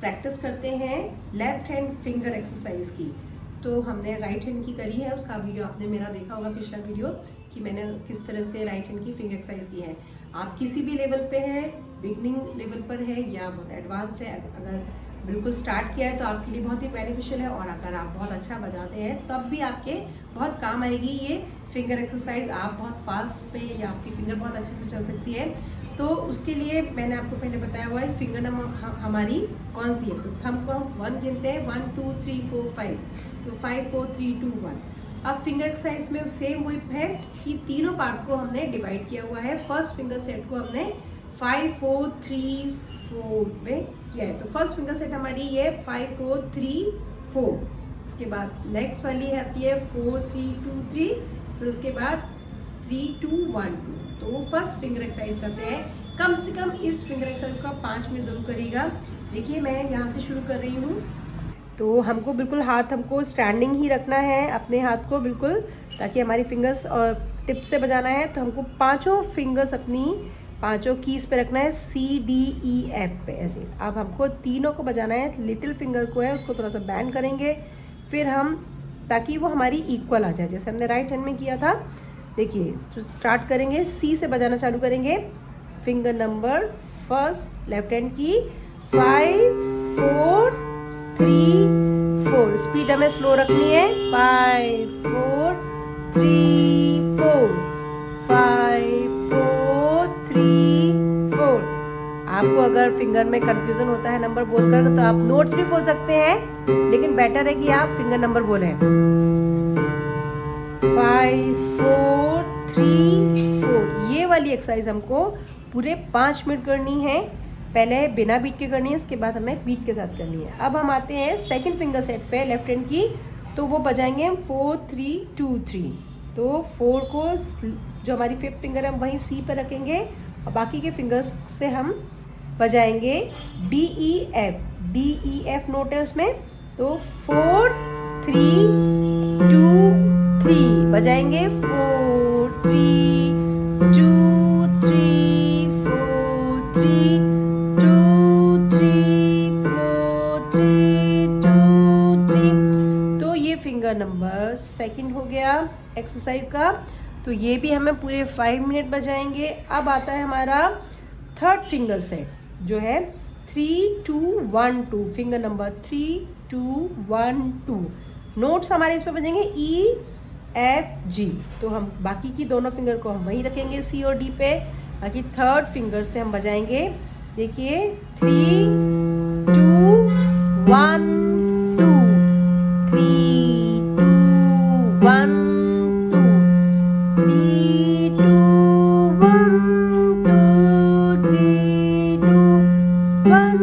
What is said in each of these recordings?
Practice करते हैं left hand finger exercise की। तो हमने राइट हैंड की करी है, उसका वीडियो आपने मेरा देखा होगा पिछला वीडियो कि मैंने किस तरह से राइट हैंड की फिंगर एक्सरसाइज की है। आप किसी भी लेवल पे है, बिगनिंग लेवल पर है या बहुत एडवांस है, अगर बिल्कुल स्टार्ट किया है तो आपके लिए बहुत ही बेनिफिशियल है। और अगर आप बहुत अच्छा बजाते हैं तब भी आपके बहुत काम आएगी ये फिंगर एक्सरसाइज। आप बहुत फास्ट पे या आपकी फिंगर बहुत अच्छे से चल सकती है। तो उसके लिए मैंने आपको पहले बताया हुआ है फिंगर नंबर हमारी कौन सी है। तो थंब को हम 1 गिनते हैं, 1 2 3 4 5, तो 5 4 3 2 1। अब फिंगर एक्सरसाइज में सेम वही है कि तीनों पार्ट को हमने डिवाइड किया हुआ है। फर्स्ट फिंगर सेट को हमने 5 4 3 4 में किया है। तो फर्स्ट फिंगर सेट हमारी ये 5 4 3 4। उसके बाद नेक्स्ट वाली आती है 4 3 2 3, फिर उसके बाद 3 2 1 2। तो वो फर्स्ट फिंगर एक्सरसाइज करते हैं। कम से कम इस फिंगर एक्सरसाइज को 5 मिनट जरूर करिएगा। देखिए मैं यहाँ से शुरू कर रही हूँ। तो हमको बिल्कुल हाथ हमको स्टैंडिंग ही रखना है, अपने हाथ को बिल्कुल, ताकि हमारी फिंगर्स और टिप से बजाना है। तो हमको पांचों फिंगर्स अपनी पांचों कीज पे रखना है, C D E F पे ऐसे। अब हमको तीनों को बजाना है। लिटिल फिंगर को है उसको थोड़ा सा बैंड करेंगे, फिर हम ताकि वो हमारी इक्वल आ जाए जैसे हमने राइट हैंड में किया था। देखिए स्टार्ट करेंगे, C से बजाना चालू करेंगे। Finger number first left hand की 5 4 3 4। स्पीड हमें स्लो रखनी है। 5 4 3 4 5 4 3 4। आपको अगर फिंगर में कंफ्यूजन होता है नंबर बोलकर तो आप नोट्स भी बोल सकते हैं, लेकिन बेटर है कि आप फिंगर नंबर बोलें। 5 4 3 4। ये वाली एक्सरसाइज हमको पूरे 5 मिनट करनी है। पहले बिना बीट के करनी है, उसके बाद हमें बीट के साथ करनी है। अब हम आते हैं सेकंड फिंगर सेट पे लेफ्ट हैंड की। तो वो बजाएंगे हम 4 3 2 3। तो 4 को जो हमारी फिफ्थ फिंगर है वहीं C पर रखेंगे और बाकी के फिंगर्स से हम बजाएंगे D E F। D E F note है उसमें। तो 4 3 2 3 बजाएंगे। 4 3 2 3 4 3 2 3 4 3 2 3। तो ये फिंगर नंबर सेकंड हो गया एक्सरसाइज का। तो ये भी हमें पूरे 5 मिनट बजाएंगे। अब आता है हमारा थर्ड फिंगर सेट जो है 3 2 1 2। Finger number 3 2 1 2। नोट्स हमारे इस पे बजेंगे E F G। तो हम बाकी की दोनों फिंगर को हम वहीं रखेंगे C और D पे। बाकी थर्ड फिंगर से हम बजाएंगे। देखिए 3 2 1 2 3 2 1 2 3 2 1 2 3 2 1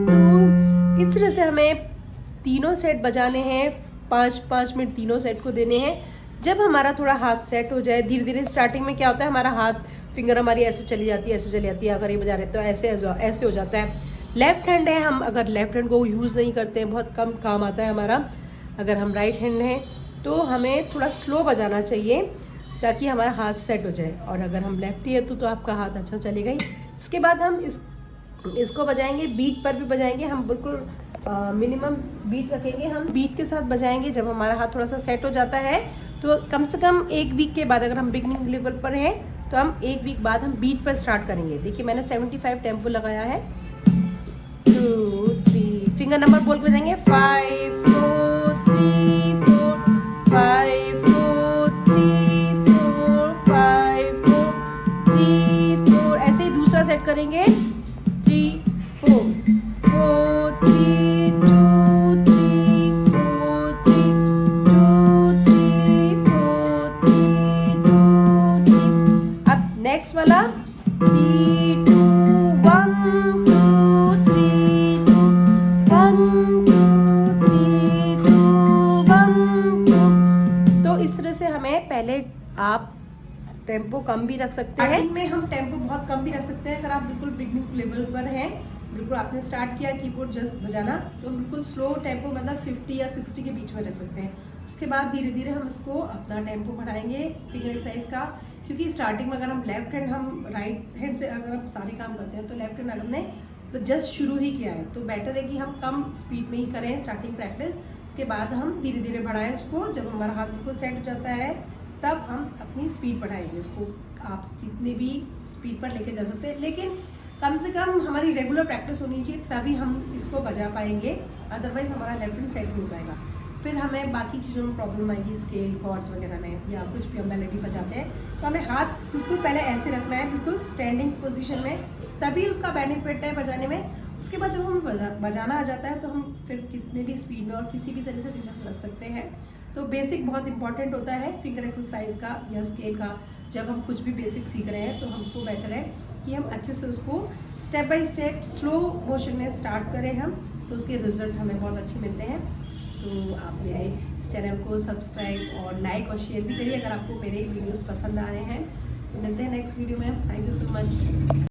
2। इस तरह से हमें तीनों सेट बजाने हैं। 5 मिनट तीनों सेट को देने हैं। जब हमारा थोड़ा हाथ सेट हो जाए, धीरे धीरे स्टार्टिंग में क्या होता है हमारा हाथ फिंगर हमारी ऐसे चली जाती है, ऐसे चली जाती है। अगर ये बजा रहे तो ऐसे हो जाता है। लेफ्ट हैंड है, हम अगर लेफ्ट हैंड को यूज़ नहीं करते हैं, बहुत कम काम आता है हमारा। अगर हम राइट हैंड हैं तो हमें थोड़ा स्लो बजाना चाहिए ताकि हमारा हाथ सेट हो जाए। और अगर हम लेफ्टी है तो आपका हाथ अच्छा चलेगा ही। इसके बाद हम इसको बजाएंगे, बीट पर भी बजाएंगे। हम बिल्कुल मिनिमम बीट रखेंगे। हम बीट के साथ बजाएंगे। जब हमारा हाथ थोड़ा सा सेट हो जाता है तो कम से कम 1 वीक के बाद, अगर हम बिगनिंग लेवल पर हैं तो हम 1 वीक बाद हम बीट पर स्टार्ट करेंगे। देखिए मैंने 75 टेम्पो लगाया है। 2 3 फिंगर नंबर बोल के बजाएंगे। 5 4 3 4 5 4 3 4 5 4 3 4। ऐसे ही दूसरा सेट करेंगे। 3 4 4 3 2 3 4 3 2 3 4 3 2 3। अब नेक्स्ट वाला 3 2 1 2 3 2 1 2 3 2 1 2। तो इस तरह से हमें पहले आप टेम्पो कम भी रख सकते हैं। स्टार्टिंग में हम टेम्पो बहुत कम भी रख सकते हैं। अगर आप बिल्कुल बिगनिंग लेवल पर हैं, बिल्कुल आपने स्टार्ट किया कीबोर्ड जस्ट बजाना, तो बिल्कुल स्लो टेम्पो मतलब 50 या 60 के बीच में रख सकते हैं। उसके बाद धीरे धीरे हम इसको अपना टेम्पो बढ़ाएंगे फिंगर एक्सरसाइज का। क्योंकि स्टार्टिंग में अगर हम लेफ्ट हैंड हम राइट हैंड से अगर हम सारे काम करते हैं तो लेफ्ट हैंड अगर हमने तो जस्ट शुरू ही किया है, तो बेटर है कि हम कम स्पीड में ही करें स्टार्टिंग प्रैक्टिस। उसके बाद हम धीरे धीरे बढ़ाएं उसको। जब हमारा हाथ बिल्कुल सेट हो जाता है तब हम अपनी स्पीड बढ़ाएंगे उसको। आप कितनी भी स्पीड पर लेके जा सकते हैं, लेकिन कम से कम हमारी रेगुलर प्रैक्टिस होनी चाहिए, तभी हम इसको बजा पाएंगे। अदरवाइज हमारा लेफ्ट हैंड सेट नहीं हो पाएगा। फिर हमें बाकी चीज़ों में प्रॉब्लम आएगी, स्केल कॉर्ड्स वगैरह में, या कुछ भी हम मेलोडी बजाते हैं तो हमें हाथ बिल्कुल पहले ऐसे रखना है, बिल्कुल स्टैंडिंग पोजीशन में, तभी उसका बेनिफिट है बजाने में। उसके बाद जब हमें बजाना आ जाता है तो हम फिर कितने भी स्पीड में और किसी भी तरह से फिंगर्स रख सकते हैं। तो बेसिक बहुत इंपॉर्टेंट होता है फिंगर एक्सरसाइज का या स्केल का। जब हम कुछ भी बेसिक सीख रहे हैं तो हमको बेटर है कि हम अच्छे से उसको step by step slow motion में स्टार्ट करें हम, तो उसके रिजल्ट हमें बहुत अच्छे मिलते हैं। तो आप मेरे इस चैनल को सब्सक्राइब और लाइक और शेयर भी करिए अगर आपको मेरे वीडियोस पसंद आ रहे हैं। तो मिलते हैं नेक्स्ट वीडियो में। Thank you so much.